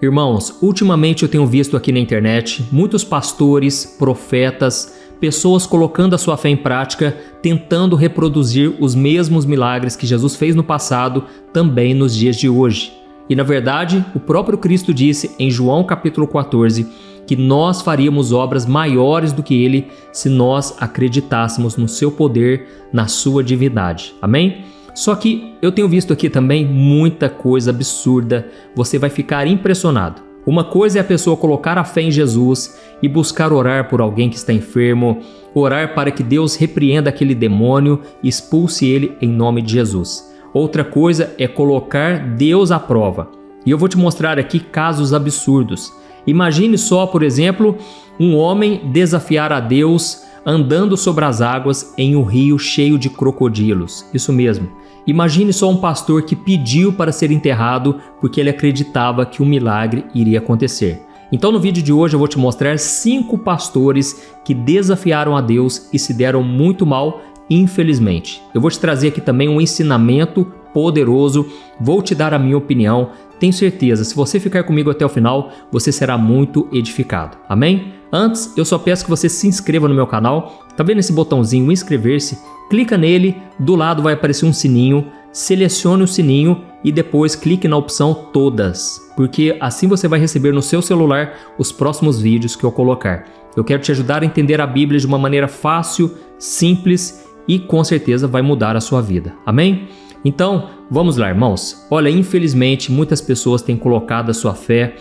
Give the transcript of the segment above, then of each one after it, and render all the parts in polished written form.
Irmãos, ultimamente eu tenho visto aqui na internet muitos pastores, profetas, pessoas colocando a sua fé em prática, tentando reproduzir os mesmos milagres que Jesus fez no passado, também nos dias de hoje. E na verdade, o próprio Cristo disse em João capítulo 14 que nós faríamos obras maiores do que Ele se nós acreditássemos no seu poder, na sua divindade. Amém? Só que eu tenho visto aqui também muita coisa absurda, você vai ficar impressionado. Uma coisa é a pessoa colocar a fé em Jesus e buscar orar por alguém que está enfermo, orar para que Deus repreenda aquele demônio e expulse ele em nome de Jesus. Outra coisa é colocar Deus à prova. E eu vou te mostrar aqui casos absurdos. Imagine só, por exemplo, um homem desafiar a Deus andando sobre as águas em um rio cheio de crocodilos. Isso mesmo. Imagine só um pastor que pediu para ser enterrado porque ele acreditava que um milagre iria acontecer. Então no vídeo de hoje eu vou te mostrar 5 pastores que desafiaram a Deus e se deram muito mal, infelizmente. Eu vou te trazer aqui também um ensinamento poderoso, vou te dar a minha opinião. Tenho certeza, se você ficar comigo até o final, você será muito edificado. Amém? Antes, eu só peço que você se inscreva no meu canal. Tá vendo esse botãozinho inscrever-se? Clica nele, do lado vai aparecer um sininho, selecione o sininho e depois clique na opção todas, porque assim você vai receber no seu celular os próximos vídeos que eu colocar. Eu quero te ajudar a entender a Bíblia de uma maneira fácil, simples e com certeza vai mudar a sua vida. Amém? Então, vamos lá, irmãos. Olha, infelizmente muitas pessoas têm colocado a sua fé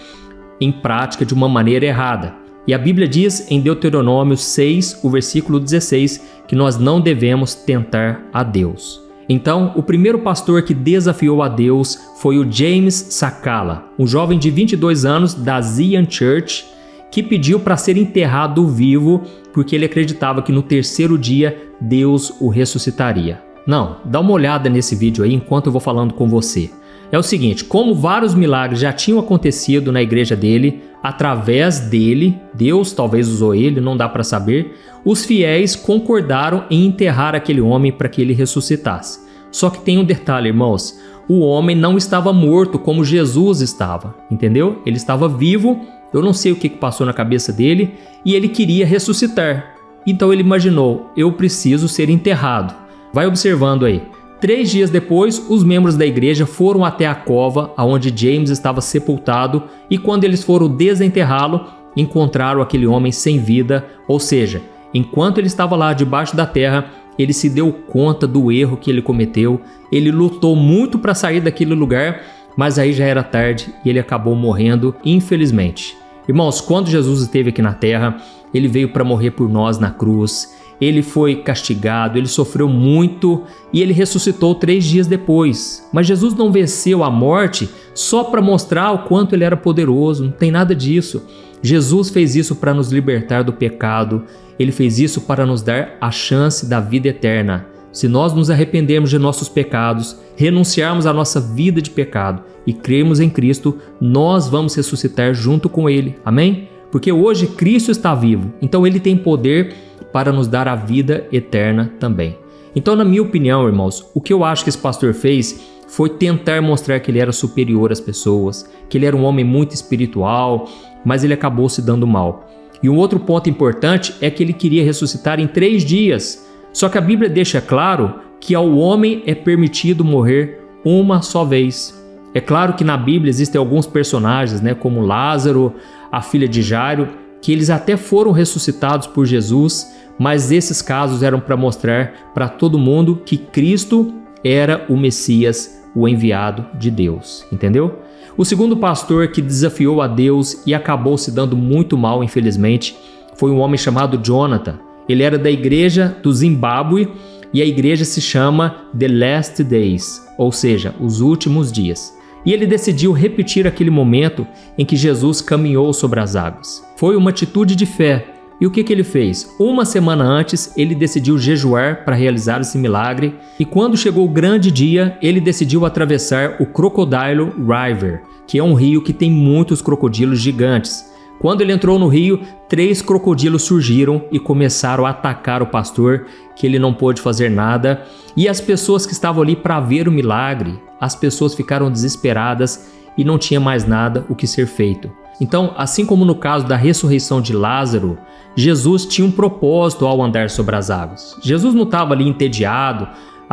em prática de uma maneira errada. E a Bíblia diz em Deuteronômio 6, o versículo 16, que nós não devemos tentar a Deus. Então, o primeiro pastor que desafiou a Deus foi o James Sakala, um jovem de 22 anos da Zion Church, que pediu para ser enterrado vivo porque ele acreditava que no terceiro dia Deus o ressuscitaria. Não, dá uma olhada nesse vídeo aí enquanto eu vou falando com você. É o seguinte, como vários milagres já tinham acontecido na igreja dele, através dele, Deus talvez usou ele, não dá para saber, os fiéis concordaram em enterrar aquele homem para que ele ressuscitasse. Só que tem um detalhe, irmãos, o homem não estava morto como Jesus estava, entendeu? Ele estava vivo, eu não sei o que passou na cabeça dele, e ele queria ressuscitar. Então ele imaginou, eu preciso ser enterrado. Vai observando aí. 3 dias depois, os membros da igreja foram até a cova onde James estava sepultado e quando eles foram desenterrá-lo, encontraram aquele homem sem vida, ou seja, enquanto ele estava lá debaixo da terra, ele se deu conta do erro que ele cometeu, ele lutou muito para sair daquele lugar, mas aí já era tarde e ele acabou morrendo, infelizmente. Irmãos, quando Jesus esteve aqui na terra, ele veio para morrer por nós na cruz. Ele foi castigado, ele sofreu muito e ele ressuscitou 3 dias depois. Mas Jesus não venceu a morte só para mostrar o quanto ele era poderoso, não tem nada disso. Jesus fez isso para nos libertar do pecado, ele fez isso para nos dar a chance da vida eterna. Se nós nos arrependermos de nossos pecados, renunciarmos à nossa vida de pecado e crermos em Cristo, nós vamos ressuscitar junto com Ele. Amém? Porque hoje Cristo está vivo, então Ele tem poder para nos dar a vida eterna também. Então, na minha opinião, irmãos, o que eu acho que esse pastor fez foi tentar mostrar que ele era superior às pessoas, que ele era um homem muito espiritual, mas ele acabou se dando mal. E um outro ponto importante é que ele queria ressuscitar em 3 dias. Só que a Bíblia deixa claro que ao homem é permitido morrer uma só vez. É claro que na Bíblia existem alguns personagens, como Lázaro, a filha de Jairo, que eles até foram ressuscitados por Jesus, mas esses casos eram para mostrar para todo mundo que Cristo era o Messias, o enviado de Deus, entendeu? O segundo pastor que desafiou a Deus e acabou se dando muito mal, infelizmente, foi um homem chamado Jonathan. Ele era da igreja do Zimbábue e a igreja se chama The Last Days, ou seja, os últimos dias. E ele decidiu repetir aquele momento em que Jesus caminhou sobre as águas. Foi uma atitude de fé. E o que ele fez? Uma semana antes, ele decidiu jejuar para realizar esse milagre. E quando chegou o grande dia, ele decidiu atravessar o Crocodile River, que é um rio que tem muitos crocodilos gigantes. Quando ele entrou no rio, 3 crocodilos surgiram e começaram a atacar o pastor, que ele não pôde fazer nada. E as pessoas que estavam ali para ver o milagre, as pessoas ficaram desesperadas e não tinha mais nada o que ser feito. Então, assim como no caso da ressurreição de Lázaro, Jesus tinha um propósito ao andar sobre as águas. Jesus não estava ali entediado,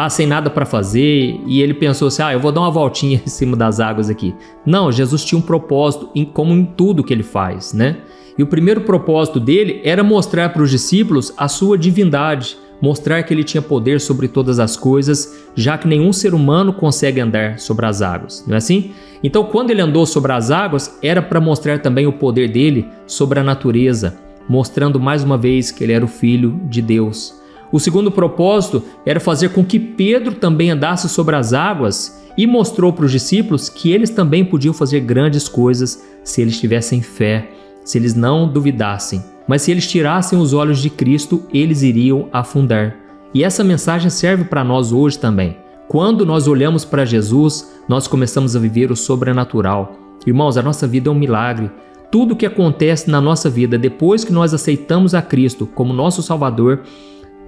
sem nada para fazer, e ele pensou assim, eu vou dar uma voltinha em cima das águas aqui. Não, Jesus tinha um propósito, como em tudo que ele faz, né? E o primeiro propósito dele era mostrar para os discípulos a sua divindade, mostrar que ele tinha poder sobre todas as coisas, já que nenhum ser humano consegue andar sobre as águas, não é assim? Então, quando ele andou sobre as águas, era para mostrar também o poder dele sobre a natureza, mostrando mais uma vez que ele era o Filho de Deus. O segundo propósito era fazer com que Pedro também andasse sobre as águas e mostrou para os discípulos que eles também podiam fazer grandes coisas se eles tivessem fé, se eles não duvidassem. Mas se eles tirassem os olhos de Cristo, eles iriam afundar. E essa mensagem serve para nós hoje também. Quando nós olhamos para Jesus, nós começamos a viver o sobrenatural. Irmãos, a nossa vida é um milagre. Tudo que acontece na nossa vida depois que nós aceitamos a Cristo como nosso Salvador,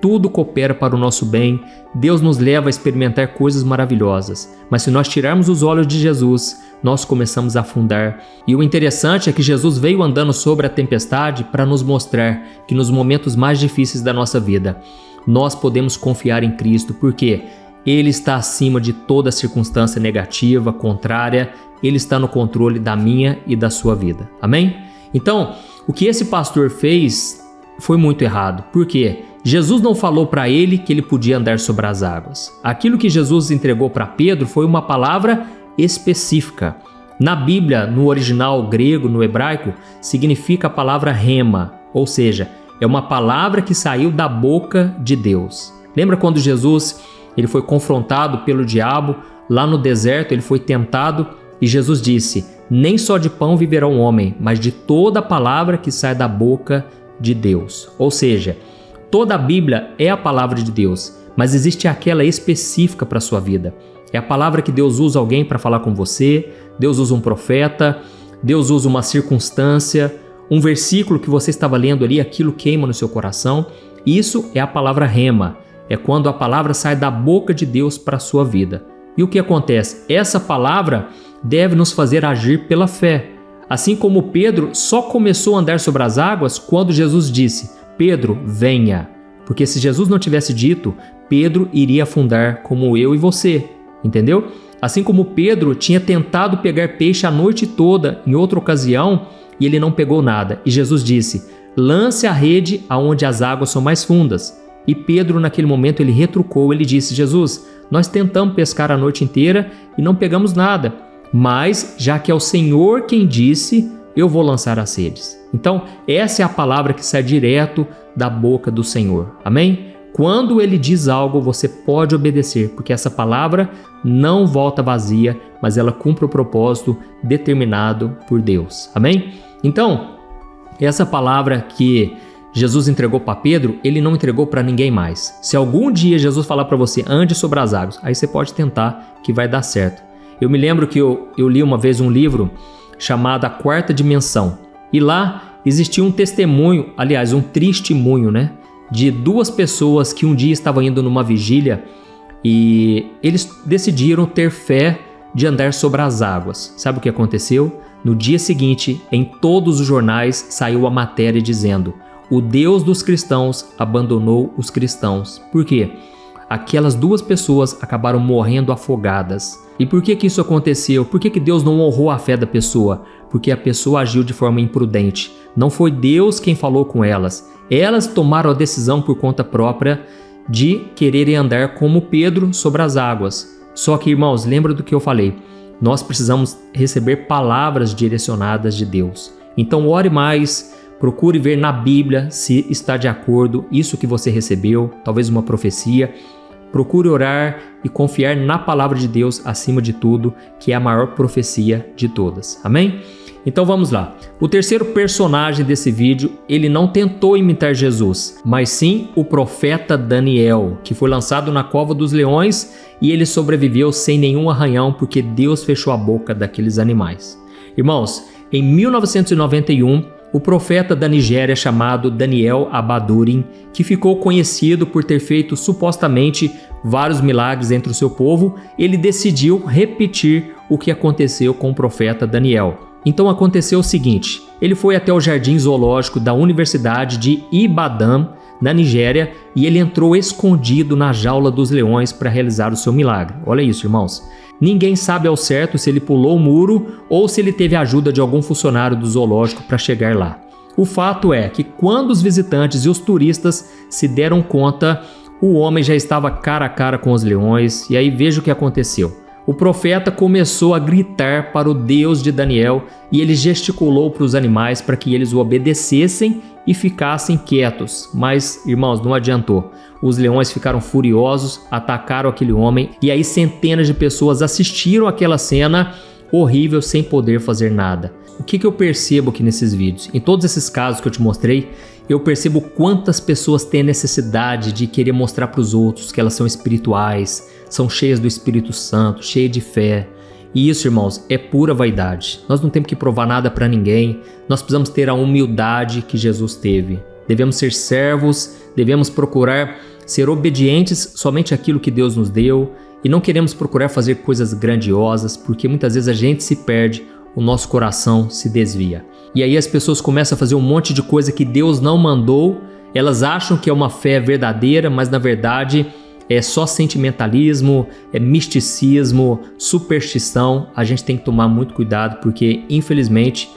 tudo coopera para o nosso bem. Deus nos leva a experimentar coisas maravilhosas. Mas se nós tirarmos os olhos de Jesus, nós começamos a afundar. E o interessante é que Jesus veio andando sobre a tempestade para nos mostrar que nos momentos mais difíceis da nossa vida, nós podemos confiar em Cristo, porque Ele está acima de toda circunstância negativa, contrária. Ele está no controle da minha e da sua vida. Amém? Então, o que esse pastor fez foi muito errado. Por quê? Jesus não falou para ele que ele podia andar sobre as águas. Aquilo que Jesus entregou para Pedro foi uma palavra específica. Na Bíblia, no original grego, no hebraico, significa a palavra rema, ou seja, é uma palavra que saiu da boca de Deus. Lembra quando Jesus ele foi confrontado pelo diabo lá no deserto, ele foi tentado e Jesus disse: nem só de pão viverá um homem, mas de toda a palavra que sai da boca de Deus. Ou seja, toda a Bíblia é a palavra de Deus, mas existe aquela específica para a sua vida. É a palavra que Deus usa alguém para falar com você, Deus usa um profeta, Deus usa uma circunstância, um versículo que você estava lendo ali, aquilo queima no seu coração. Isso é a palavra rema, é quando a palavra sai da boca de Deus para a sua vida. E o que acontece? Essa palavra deve nos fazer agir pela fé. Assim como Pedro só começou a andar sobre as águas quando Jesus disse: Pedro, venha. Porque se Jesus não tivesse dito, Pedro iria afundar como eu e você. Entendeu? Assim como Pedro tinha tentado pegar peixe a noite toda em outra ocasião e ele não pegou nada. E Jesus disse: lance a rede aonde as águas são mais fundas. E Pedro naquele momento ele retrucou, ele disse: Jesus, nós tentamos pescar a noite inteira e não pegamos nada. Mas já que é o Senhor quem disse, eu vou lançar as redes. Então essa é a palavra que sai direto da boca do Senhor. Amém? Quando Ele diz algo, você pode obedecer, porque essa palavra não volta vazia, mas ela cumpre o propósito determinado por Deus. Amém? Então, essa palavra que Jesus entregou para Pedro, Ele não entregou para ninguém mais. Se algum dia Jesus falar para você, ande sobre as águas, aí você pode tentar que vai dar certo. Eu me lembro que eu li uma vez um livro chamado A Quarta Dimensão, e lá existia um testemunho, aliás, um testemunho, né? De duas pessoas que um dia estavam indo numa vigília e eles decidiram ter fé de andar sobre as águas. Sabe o que aconteceu? No dia seguinte, em todos os jornais, saiu a matéria dizendo: o Deus dos cristãos abandonou os cristãos. Por quê? Aquelas duas pessoas acabaram morrendo afogadas. E por que isso aconteceu? Por que Deus não honrou a fé da pessoa? Porque a pessoa agiu de forma imprudente. Não foi Deus quem falou com elas. Elas tomaram a decisão por conta própria de quererem andar como Pedro sobre as águas. Só que, irmãos, lembra do que eu falei? Nós precisamos receber palavras direcionadas de Deus. Então ore mais, procure ver na Bíblia se está de acordo isso que você recebeu, talvez uma profecia. Procure orar e confiar na palavra de Deus acima de tudo, que é a maior profecia de todas. Amém? Então vamos lá. O terceiro personagem desse vídeo, ele não tentou imitar Jesus, mas sim o profeta Daniel, que foi lançado na cova dos leões e ele sobreviveu sem nenhum arranhão porque Deus fechou a boca daqueles animais. Irmãos, em 1991, O profeta da Nigéria chamado Daniel Abadurin, que ficou conhecido por ter feito supostamente vários milagres entre o seu povo, ele decidiu repetir o que aconteceu com o profeta Daniel. Então aconteceu o seguinte: ele foi até o jardim zoológico da Universidade de Ibadan, na Nigéria, e ele entrou escondido na jaula dos leões para realizar o seu milagre. Olha isso, irmãos. Ninguém sabe ao certo se ele pulou o muro ou se ele teve a ajuda de algum funcionário do zoológico para chegar lá. O fato é que quando os visitantes e os turistas se deram conta, o homem já estava cara a cara com os leões, e aí veja o que aconteceu. O profeta começou a gritar para o Deus de Daniel e ele gesticulou para os animais para que eles o obedecessem e ficassem quietos. Mas, irmãos, não adiantou. Os leões ficaram furiosos, atacaram aquele homem e aí centenas de pessoas assistiram aquela cena horrível sem poder fazer nada. O que eu percebo aqui nesses vídeos? Em todos esses casos que eu te mostrei, eu percebo quantas pessoas têm necessidade de querer mostrar para os outros que elas são espirituais, são cheias do Espírito Santo, cheias de fé. E isso, irmãos, é pura vaidade. Nós não temos que provar nada para ninguém. Nós precisamos ter a humildade que Jesus teve. Devemos ser servos, devemos procurar ser obedientes somente àquilo que Deus nos deu e não queremos procurar fazer coisas grandiosas, porque muitas vezes a gente se perde, o nosso coração se desvia. E aí as pessoas começam a fazer um monte de coisa que Deus não mandou, elas acham que é uma fé verdadeira, mas na verdade é só sentimentalismo, é misticismo, superstição. A gente tem que tomar muito cuidado porque, infelizmente,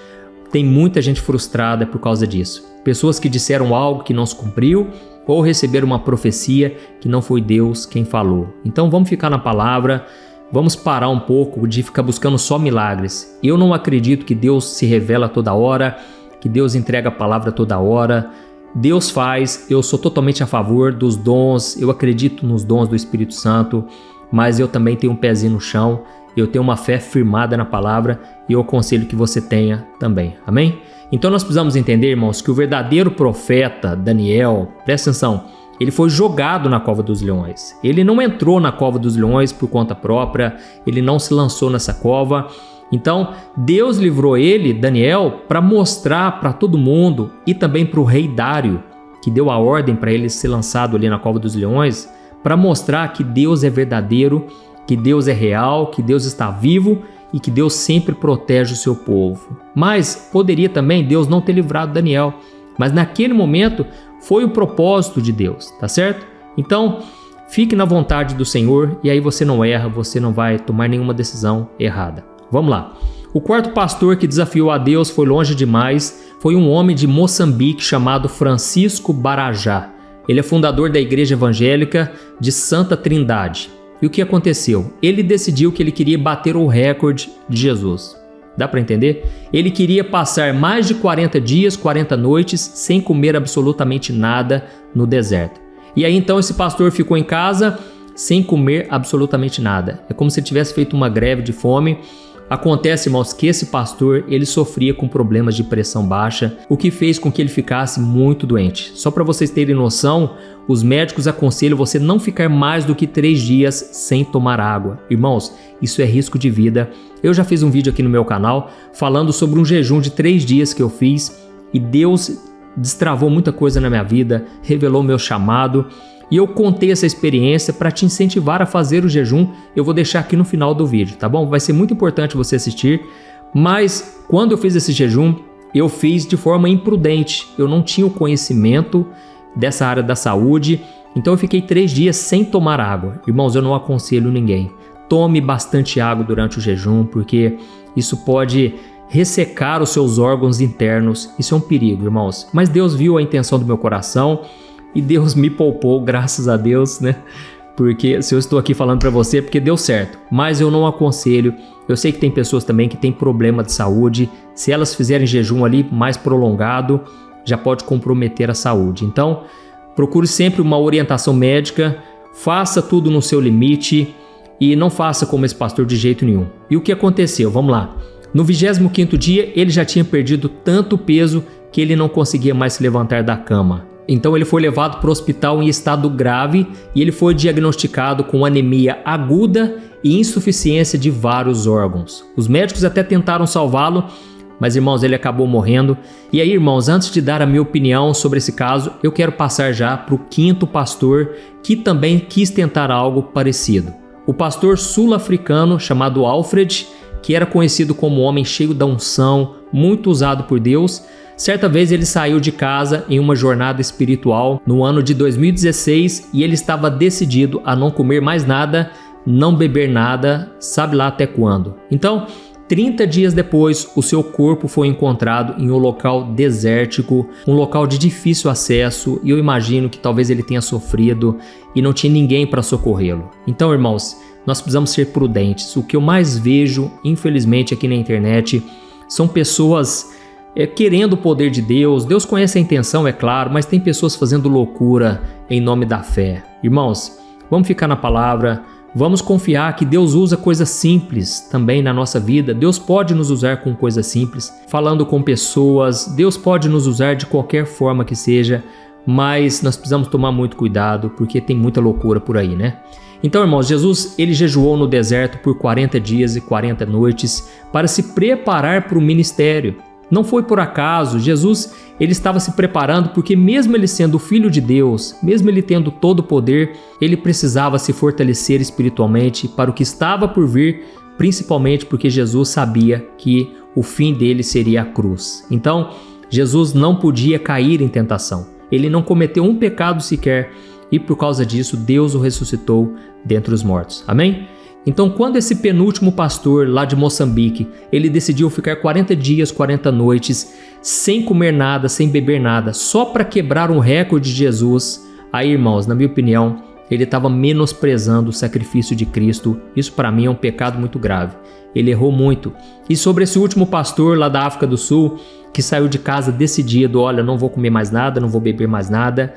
tem muita gente frustrada por causa disso. Pessoas que disseram algo que não se cumpriu ou receberam uma profecia que não foi Deus quem falou. Então vamos ficar na palavra, vamos parar um pouco de ficar buscando só milagres. Eu não acredito que Deus se revela toda hora, que Deus entrega a palavra toda hora. Deus faz, eu sou totalmente a favor dos dons, eu acredito nos dons do Espírito Santo, mas eu também tenho um pezinho no chão, eu tenho uma fé firmada na palavra e eu aconselho que você tenha também, amém? Então nós precisamos entender, irmãos, que o verdadeiro profeta Daniel, presta atenção, ele foi jogado na cova dos leões. Ele não entrou na cova dos leões por conta própria, ele não se lançou nessa cova. Então, Deus livrou ele, Daniel, para mostrar para todo mundo e também para o rei Dário, que deu a ordem para ele ser lançado ali na cova dos leões, para mostrar que Deus é verdadeiro, que Deus é real, que Deus está vivo e que Deus sempre protege o seu povo. Mas poderia também Deus não ter livrado Daniel, mas naquele momento foi o propósito de Deus, tá certo? Então, fique na vontade do Senhor e aí você não erra, você não vai tomar nenhuma decisão errada. Vamos lá. O quarto pastor que desafiou a Deus foi longe demais, foi um homem de Moçambique chamado Francisco Barajá. Ele é fundador da Igreja Evangélica de Santa Trindade. E o que aconteceu? Ele decidiu que ele queria bater o recorde de Jesus. Dá para entender? Ele queria passar mais de 40 dias, 40 noites sem comer absolutamente nada no deserto. E aí então esse pastor ficou em casa sem comer absolutamente nada. É como se ele tivesse feito uma greve de fome. Acontece, irmãos, que esse pastor ele sofria com problemas de pressão baixa, o que fez com que ele ficasse muito doente. Só para vocês terem noção, os médicos aconselham você não ficar mais do que 3 dias sem tomar água. Irmãos, isso é risco de vida. Eu já fiz um vídeo aqui no meu canal falando sobre um jejum de 3 dias que eu fiz e Deus destravou muita coisa na minha vida, revelou meu chamado. E eu contei essa experiência para te incentivar a fazer o jejum. Eu vou deixar aqui no final do vídeo, tá bom? Vai ser muito importante você assistir. Mas quando eu fiz esse jejum, eu fiz de forma imprudente. Eu não tinha o conhecimento dessa área da saúde. Então eu fiquei 3 dias sem tomar água. Irmãos, eu não aconselho ninguém. Tome bastante água durante o jejum, porque isso pode ressecar os seus órgãos internos. Isso é um perigo, irmãos. Mas Deus viu a intenção do meu coração. E Deus me poupou, graças a Deus, né? Porque se eu estou aqui falando para você, é porque deu certo. Mas eu não aconselho. Eu sei que tem pessoas também que têm problema de saúde. Se elas fizerem jejum ali mais prolongado, já pode comprometer a saúde. Então, procure sempre uma orientação médica. Faça tudo no seu limite e não faça como esse pastor de jeito nenhum. E o que aconteceu? Vamos lá. No 25º dia, ele já tinha perdido tanto peso que ele não conseguia mais se levantar da cama. Então ele foi levado para o hospital em estado grave e ele foi diagnosticado com anemia aguda e insuficiência de vários órgãos. Os médicos até tentaram salvá-lo, Mas, irmãos, ele acabou morrendo. E aí, irmãos, antes de dar a minha opinião sobre esse caso, eu quero passar já para o quinto pastor que também quis tentar algo parecido. O pastor sul-africano chamado Alfred, que era conhecido como um homem cheio da unção, muito usado por Deus. Certa vez ele saiu de casa em uma jornada espiritual no ano de 2016 e ele estava decidido a não comer mais nada, não beber nada, sabe lá até quando. Então, 30 dias depois, o seu corpo foi encontrado em um local desértico, um local de difícil acesso, e eu imagino que talvez ele tenha sofrido e não tinha ninguém para socorrê-lo. Então, irmãos, nós precisamos ser prudentes. O que eu mais vejo, infelizmente, aqui na internet, são pessoas querendo o poder de Deus. Deus conhece a intenção, é claro, mas tem pessoas fazendo loucura em nome da fé. Irmãos, vamos ficar na palavra. Vamos confiar que Deus usa coisas simples também na nossa vida. Deus pode nos usar com coisas simples, falando com pessoas. Deus pode nos usar de qualquer forma que seja, mas nós precisamos tomar muito cuidado porque tem muita loucura por aí, né? Então, irmãos, Jesus, ele jejuou no deserto por 40 dias e 40 noites para se preparar para o ministério. Não foi por acaso. Jesus, ele estava se preparando porque mesmo ele sendo o Filho de Deus, mesmo ele tendo todo o poder, ele precisava se fortalecer espiritualmente para o que estava por vir, principalmente porque Jesus sabia que o fim dele seria a cruz. Então, Jesus não podia cair em tentação. Ele não cometeu um pecado sequer e por causa disso Deus o ressuscitou dentre os mortos. Amém? Então, quando esse penúltimo pastor lá de Moçambique, ele decidiu ficar 40 dias, 40 noites, sem comer nada, sem beber nada, só para quebrar um recorde de Jesus, aí, irmãos, na minha opinião, ele estava menosprezando o sacrifício de Cristo. Isso para mim é um pecado muito grave. Ele errou muito. E sobre esse último pastor lá da África do Sul, que saiu de casa decidido, olha, não vou comer mais nada, não vou beber mais nada,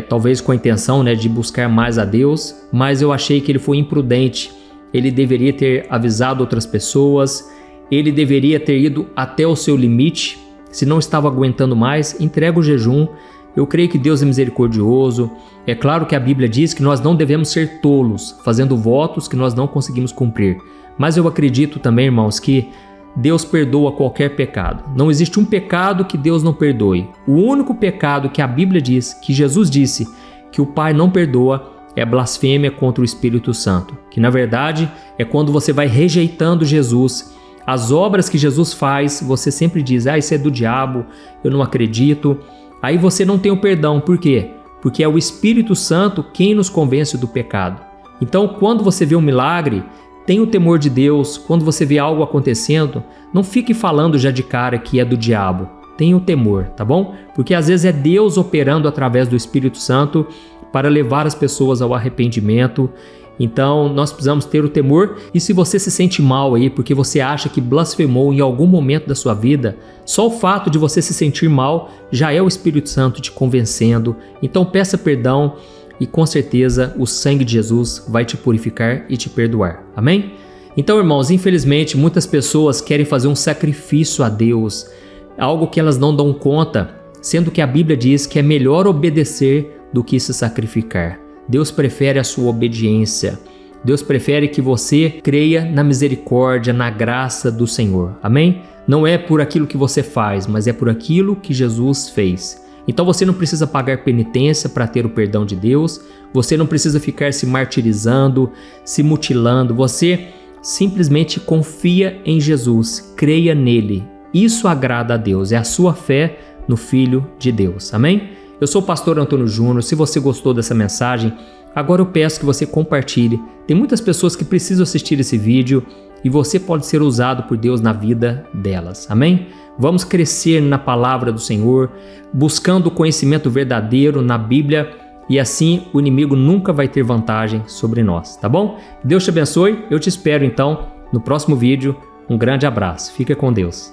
talvez com a intenção, né, de buscar mais a Deus, mas eu achei que ele foi imprudente. Ele deveria ter avisado outras pessoas, ele deveria ter ido até o seu limite. Se não estava aguentando mais, entrega o jejum. Eu creio que Deus é misericordioso. É claro que a Bíblia diz que nós não devemos ser tolos, fazendo votos que nós não conseguimos cumprir. Mas eu acredito também, irmãos, que Deus perdoa qualquer pecado. Não existe um pecado que Deus não perdoe. O único pecado que a Bíblia diz, que Jesus disse, que o Pai não perdoa, é a blasfêmia contra o Espírito Santo. Que na verdade é quando você vai rejeitando Jesus. As obras que Jesus faz, você sempre diz, isso é do diabo, eu não acredito. Aí você não tem o perdão. Por quê? Porque é o Espírito Santo quem nos convence do pecado. Então, quando você vê um milagre, tenha o temor de Deus. Quando você vê algo acontecendo, não fique falando já de cara que é do diabo. Tenha o temor, tá bom? Porque às vezes é Deus operando através do Espírito Santo para levar as pessoas ao arrependimento. Então, nós precisamos ter o temor. E se você se sente mal aí porque você acha que blasfemou em algum momento da sua vida, só o fato de você se sentir mal já é o Espírito Santo te convencendo. Então, peça perdão e com certeza o sangue de Jesus vai te purificar e te perdoar. Amém? Então, irmãos, infelizmente, muitas pessoas querem fazer um sacrifício a Deus, algo que elas não dão conta, sendo que a Bíblia diz que é melhor obedecer do que se sacrificar. Deus prefere a sua obediência. Deus prefere que você creia na misericórdia, na graça do Senhor. Amém? Não é por aquilo que você faz, mas é por aquilo que Jesus fez. Então você não precisa pagar penitência para ter o perdão de Deus. Você não precisa ficar se martirizando, se mutilando. Você simplesmente confia em Jesus, creia nele. Isso agrada a Deus, é a sua fé no Filho de Deus. Amém? Eu sou o pastor Antônio Júnior. Se você gostou dessa mensagem, agora eu peço que você compartilhe. Tem muitas pessoas que precisam assistir esse vídeo e você pode ser usado por Deus na vida delas. Amém? Vamos crescer na palavra do Senhor, buscando o conhecimento verdadeiro na Bíblia e assim o inimigo nunca vai ter vantagem sobre nós, tá bom? Deus te abençoe. Eu te espero então no próximo vídeo. Um grande abraço. Fica com Deus.